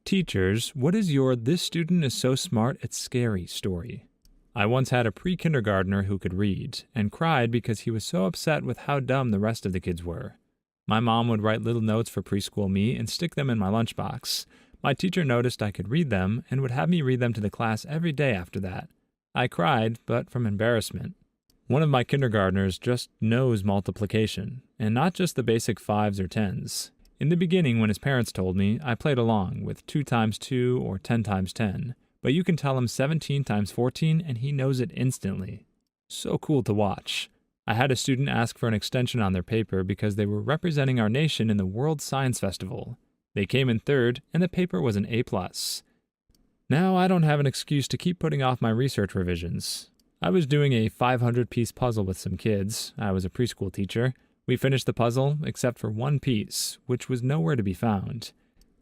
Teachers, what is your "this student is so smart it's scary" story? I once had a pre-kindergartner who could read, and cried because he was so upset with how dumb the rest of the kids were. My mom would write little notes for preschool me and stick them in my lunchbox. My teacher noticed I could read them and would have me read them to the class every day after that. I cried, but from embarrassment. One of my kindergartners just knows multiplication, and not just the basic 5s or 10s. In the beginning, when his parents told me, I played along with 2 times 2 or 10 times 10, but you can tell him 17 times 14 and he knows it instantly. So cool to watch. I had a student ask for an extension on their paper because they were representing our nation in the World Science Festival. They came in 3rd, and the paper was an A+. Now I don't have an excuse to keep putting off my research revisions. I was doing a 500-piece puzzle with some kids. I was a preschool teacher. We finished the puzzle, except for one piece, which was nowhere to be found.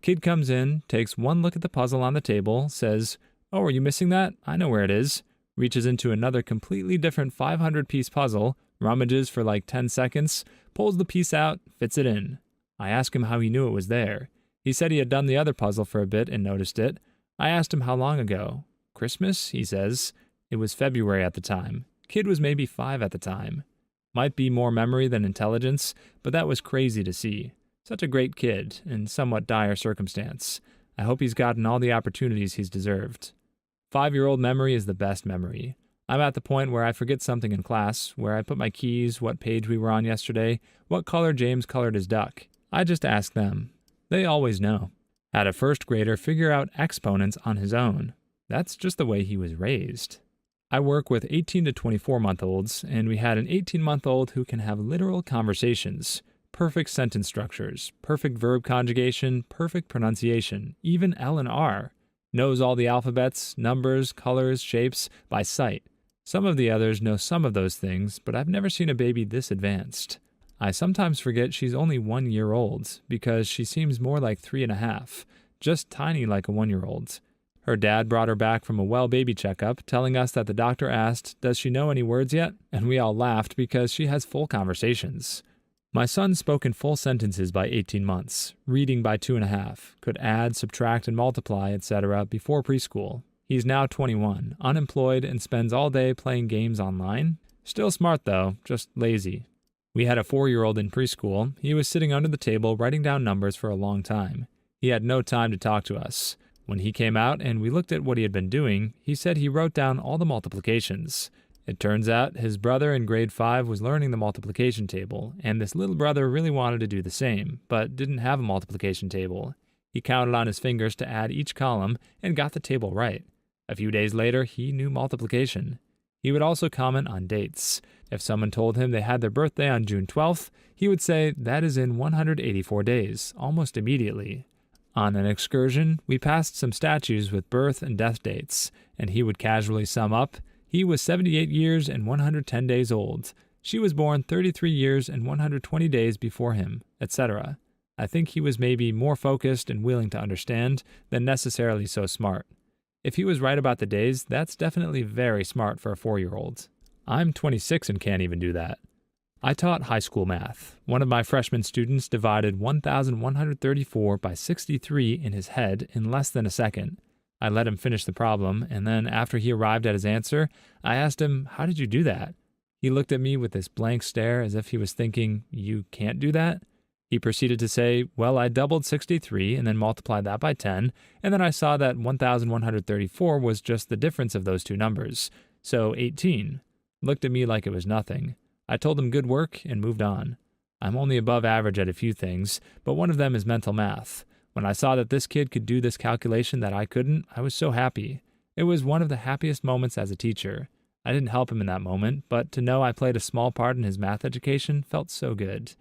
Kid comes in, takes one look at the puzzle on the table, says, "Oh, are you missing that? I know where it is." Reaches into another completely different 500-piece puzzle, rummages for like 10 seconds, pulls the piece out, fits it in. I asked him how he knew it was there. He said he had done the other puzzle for a bit and noticed it. I asked him how long ago. "Christmas?" he says. It was February at the time. Kid was maybe 5 at the time. Might be more memory than intelligence, but that was crazy to see. Such a great kid, in somewhat dire circumstance. I hope he's gotten all the opportunities he's deserved. 5-year-old memory is the best memory. I'm at the point where I forget something in class, where I put my keys, what page we were on yesterday, what color James colored his duck. I just ask them. They always know. Had a 1st grader figure out exponents on his own. That's just the way he was raised. I work with 18 to 24-month-olds, and we had an 18-month-old who can have literal conversations, perfect sentence structures, perfect verb conjugation, perfect pronunciation, even L and R. Knows all the alphabets, numbers, colors, shapes, by sight. Some of the others know some of those things, but I've never seen a baby this advanced. I sometimes forget she's only 1 year old, because she seems more like 3.5, just tiny like a 1-year-old. Her dad brought her back from a well baby checkup, telling us that the doctor asked, "Does she know any words yet?" And we all laughed because she has full conversations. My son spoke in full sentences by 18 months, reading by 2.5, could add, subtract, and multiply, etc. before preschool. He's now 21, unemployed, and spends all day playing games online. Still smart though, just lazy. We had a 4-year-old in preschool. He was sitting under the table writing down numbers for a long time. He had no time to talk to us. When he came out and we looked at what he had been doing, he said he wrote down all the multiplications. It turns out his brother in grade 5 was learning the multiplication table, and this little brother really wanted to do the same, but didn't have a multiplication table. He counted on his fingers to add each column and got the table right. A few days later, he knew multiplication. He would also comment on dates. If someone told him they had their birthday on June 12th, he would say, "That is in 184 days," almost immediately. On an excursion, we passed some statues with birth and death dates, and he would casually sum up, "He was 78 years and 110 days old. She was born 33 years and 120 days before him," etc. I think he was maybe more focused and willing to understand than necessarily so smart. If he was right about the days, that's definitely very smart for a 4-year-old. I'm 26 and can't even do that. I taught high school math. One of my freshman students divided 1,134 by 63 in his head in less than a second. I let him finish the problem, and then after he arrived at his answer, I asked him, "How did you do that?" He looked at me with this blank stare as if he was thinking, "You can't do that?" He proceeded to say, "Well, I doubled 63 and then multiplied that by 10, and then I saw that 1,134 was just the difference of those two numbers, so 18. Looked at me like it was nothing. I told him good work and moved on. I'm only above average at a few things, but one of them is mental math. When I saw that this kid could do this calculation that I couldn't, I was so happy. It was one of the happiest moments as a teacher. I didn't help him in that moment, but to know I played a small part in his math education felt so good.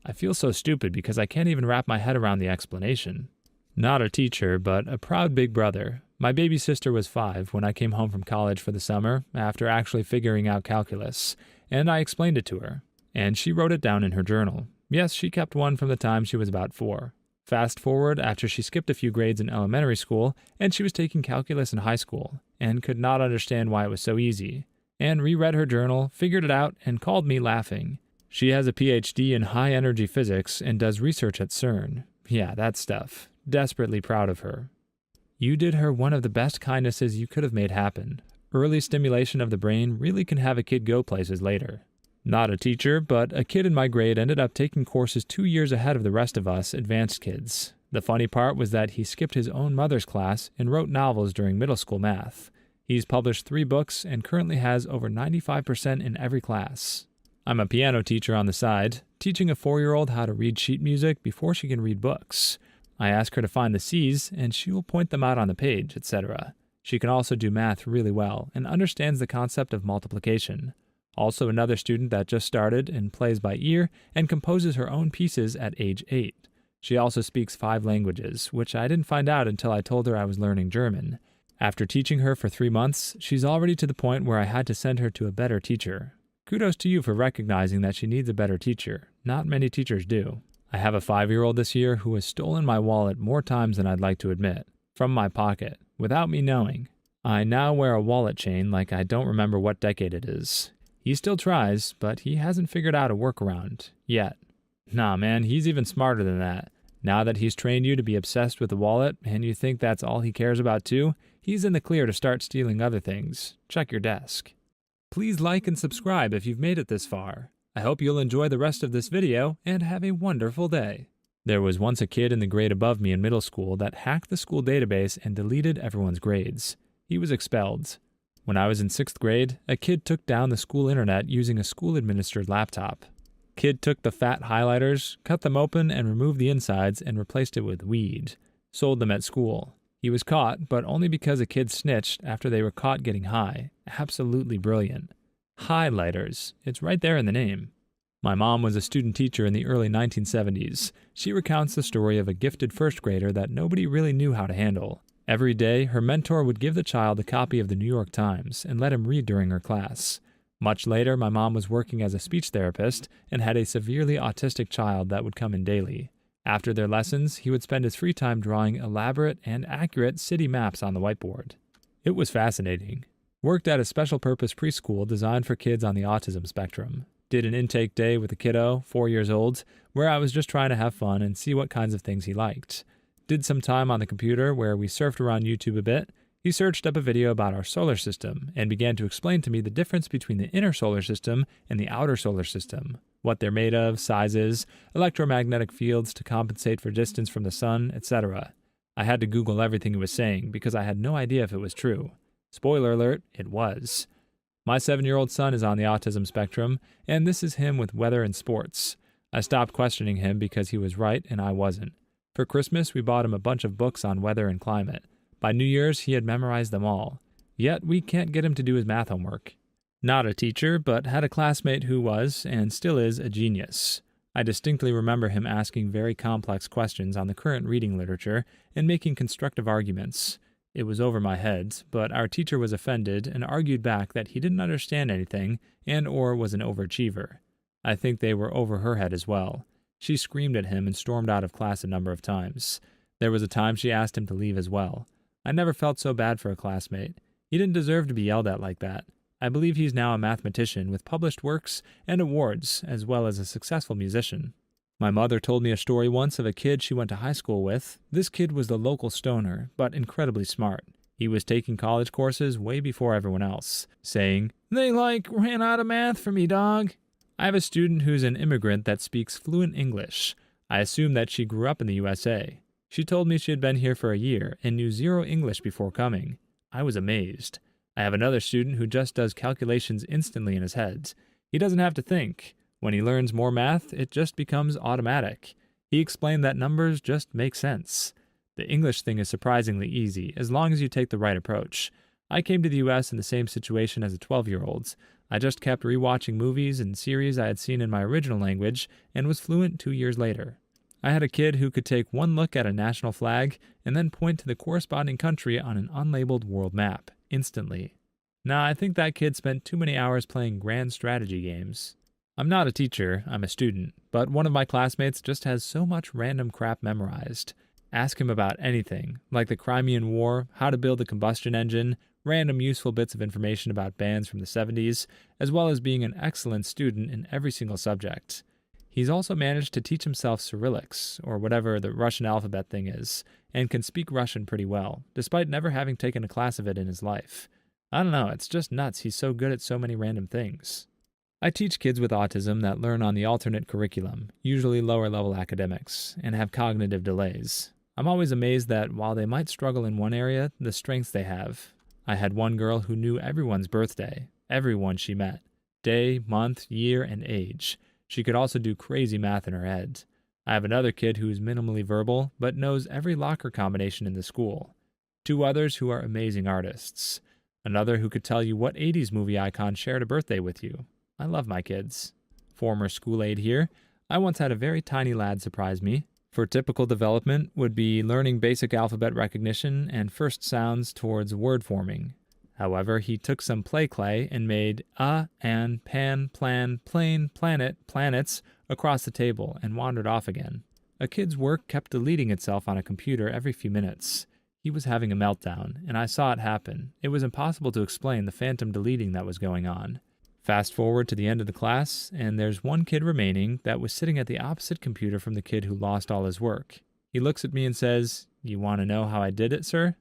I feel so stupid because I can't even wrap my head around the explanation. Not a teacher, but a proud big brother. My baby sister was 5 when I came home from college for the summer after actually figuring out calculus, and I explained it to her. And she wrote it down in her journal. Yes, she kept one from the time she was about 4. Fast forward after she skipped a few grades in elementary school, and she was taking calculus in high school, and could not understand why it was so easy, and reread her journal, figured it out, and called me laughing. She has a PhD in high-energy physics and does research at CERN. Yeah, that stuff. desperately proud of her. You did her one of the best kindnesses you could have made happen. Early stimulation of the brain really can have a kid go places later. Not a teacher, but a kid in my grade ended up taking courses 2 years ahead of the rest of us advanced kids. The funny part was that he skipped his own mother's class and wrote novels during middle school math. He's published 3 books and currently has over 95% in every class. I'm a piano teacher on the side, teaching a 4-year-old how to read sheet music before she can read books. I ask her to find the C's, and she will point them out on the page, etc. She can also do math really well and understands the concept of multiplication. Also another student that just started and plays by ear and composes her own pieces at age 8. She also speaks 5 languages, which I didn't find out until I told her I was learning German. After teaching her for 3 months, she's already to the point where I had to send her to a better teacher. Kudos to you for recognizing that she needs a better teacher. Not many teachers do. I have a 5-year-old this year who has stolen my wallet more times than I'd like to admit, from my pocket, without me knowing. I now wear a wallet chain like I don't remember what decade it is. He still tries, but he hasn't figured out a workaround yet. Nah, man, he's even smarter than that. Now that he's trained you to be obsessed with the wallet, and you think that's all he cares about too, he's in the clear to start stealing other things. Check your desk. Please like and subscribe if you've made it this far. I hope you'll enjoy the rest of this video and have a wonderful day. There was once a kid in the grade above me in middle school that hacked the school database and deleted everyone's grades. He was expelled. When I was in 6th grade, a kid took down the school internet using a school-administered laptop. Kid took the fat highlighters, cut them open and removed the insides and replaced it with weed. Sold them at school. He was caught, but only because a kid snitched after they were caught getting high. Absolutely brilliant. Highlighters. It's right there in the name. My mom was a student teacher in the early 1970s. She recounts the story of a gifted 1st grader that nobody really knew how to handle. Every day, her mentor would give the child a copy of the New York Times and let him read during her class. Much later, my mom was working as a speech therapist and had a severely autistic child that would come in daily. After their lessons, he would spend his free time drawing elaborate and accurate city maps on the whiteboard. It was fascinating. Worked at a special-purpose preschool designed for kids on the autism spectrum. Did an intake day with a kiddo, 4 years old, where I was just trying to have fun and see what kinds of things he liked. Did some time on the computer where we surfed around YouTube a bit. He searched up a video about our solar system and began to explain to me the difference between the inner solar system and the outer solar system, what they're made of, sizes, electromagnetic fields to compensate for distance from the sun, etc. I had to Google everything he was saying because I had no idea if it was true. Spoiler alert, it was. My 7-year-old son is on the autism spectrum, and this is him with weather and sports. I stopped questioning him because he was right and I wasn't. For Christmas, we bought him a bunch of books on weather and climate. By New Year's, he had memorized them all. Yet, we can't get him to do his math homework. Not a teacher, but had a classmate who was, and still is, a genius. I distinctly remember him asking very complex questions on the current reading literature and making constructive arguments. It was over my head, but our teacher was offended and argued back that he didn't understand anything and/or was an overachiever. I think they were over her head as well. She screamed at him and stormed out of class a number of times. There was a time she asked him to leave as well. I never felt so bad for a classmate. He didn't deserve to be yelled at like that. I believe he's now a mathematician with published works and awards, as well as a successful musician. My mother told me a story once of a kid she went to high school with. This kid was the local stoner, but incredibly smart. He was taking college courses way before everyone else, saying, "They ran out of math for me, dog." I have a student who's an immigrant that speaks fluent English. I assume that she grew up in the USA. She told me she had been here for a year and knew 0 English before coming. I was amazed. I have another student who just does calculations instantly in his head. He doesn't have to think. When he learns more math, it just becomes automatic. He explained that numbers just make sense. The English thing is surprisingly easy, as long as you take the right approach. I came to the US in the same situation as a 12-year-old. I just kept rewatching movies and series I had seen in my original language and was fluent 2 years later. I had a kid who could take one look at a national flag and then point to the corresponding country on an unlabeled world map, instantly. Nah, I think that kid spent too many hours playing grand strategy games. I'm not a teacher, I'm a student, but one of my classmates just has so much random crap memorized. Ask him about anything, like the Crimean War, how to build a combustion engine, random useful bits of information about bands from the 70s, as well as being an excellent student in every single subject. He's also managed to teach himself Cyrillics, or whatever the Russian alphabet thing is, and can speak Russian pretty well, despite never having taken a class of it in his life. I don't know, it's just nuts he's so good at so many random things. I teach kids with autism that learn on the alternate curriculum, usually lower-level academics, and have cognitive delays. I'm always amazed that while they might struggle in one area, the strengths they have. I had one girl who knew everyone's birthday, everyone she met, day, month, year, and age. She could also do crazy math in her head. I have another kid who is minimally verbal, but knows every locker combination in the school. Two others who are amazing artists. Another who could tell you what 80s movie icon shared a birthday with you. I love my kids. Former school aide here. I once had a very tiny lad surprise me. For typical development would be learning basic alphabet recognition and first sounds towards word forming. However, he took some play clay and made and, pan, plan, plane, planet, planets across the table and wandered off again. A kid's work kept deleting itself on a computer every few minutes. He was having a meltdown, and I saw it happen. It was impossible to explain the phantom deleting that was going on. Fast forward to the end of the class, and there's one kid remaining that was sitting at the opposite computer from the kid who lost all his work. He looks at me and says, "You want to know how I did it, sir?"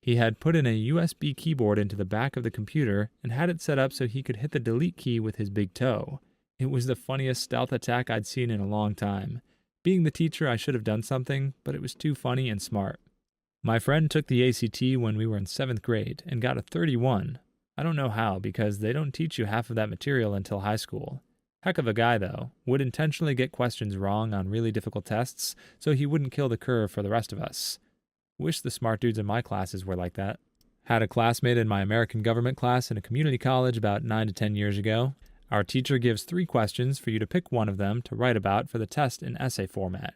He had put in a USB keyboard into the back of the computer and had it set up so he could hit the delete key with his big toe. It was the funniest stealth attack I'd seen in a long time. Being the teacher, I should have done something, but it was too funny and smart. My friend took the ACT when we were in 7th grade and got a 31. I don't know how, because they don't teach you half of that material until high school. Heck of a guy, though. Would intentionally get questions wrong on really difficult tests so he wouldn't kill the curve for the rest of us. Wish the smart dudes in my classes were like that. Had a classmate in my American government class in a community college about 9 to 10 years ago. Our teacher gives 3 questions for you to pick one of them to write about for the test in essay format.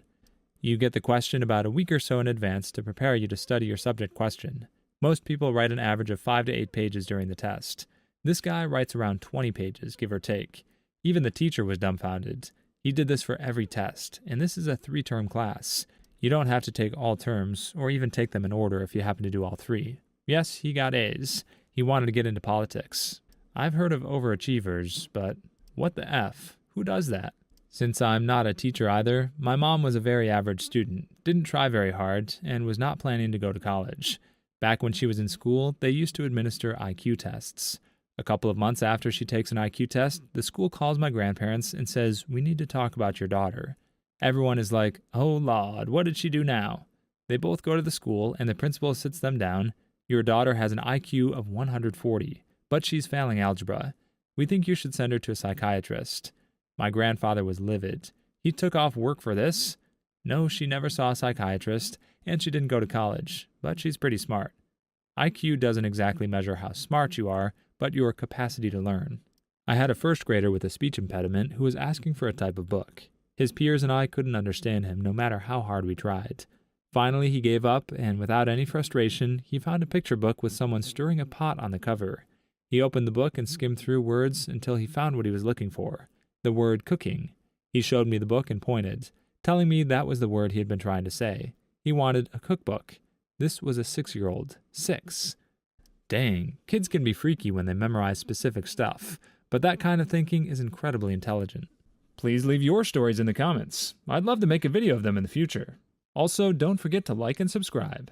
You get the question about a week or so in advance to prepare you to study your subject question. Most people write an average of 5 to 8 pages during the test. This guy writes around 20 pages, give or take. Even the teacher was dumbfounded. He did this for every test, and this is a 3-term class. You don't have to take all terms, or even take them in order if you happen to do all 3. Yes, he got A's. He wanted to get into politics. I've heard of overachievers, but what the F? Who does that? Since I'm not a teacher either, my mom was a very average student, didn't try very hard, and was not planning to go to college. Back when she was in school, they used to administer IQ tests. A couple of months after she takes an IQ test, the school calls my grandparents and says, "We need to talk about your daughter." Everyone is like, "Oh Lord, what did she do now?" They both go to the school, and the principal sits them down. "Your daughter has an IQ of 140, but she's failing algebra. We think you should send her to a psychiatrist." My grandfather was livid. He took off work for this. No, she never saw a psychiatrist, and she didn't go to college, but she's pretty smart. IQ doesn't exactly measure how smart you are, but your capacity to learn. I had a first grader with a speech impediment who was asking for a type of book. His peers and I couldn't understand him no matter how hard we tried. Finally, he gave up, and without any frustration, he found a picture book with someone stirring a pot on the cover. He opened the book and skimmed through words until he found what he was looking for, the word cooking. He showed me the book and pointed, telling me that was the word he had been trying to say. He wanted a cookbook. This was a 6-year-old. 6. Dang, kids can be freaky when they memorize specific stuff, but that kind of thinking is incredibly intelligent. Please leave your stories in the comments. I'd love to make a video of them in the future. Also, don't forget to like and subscribe.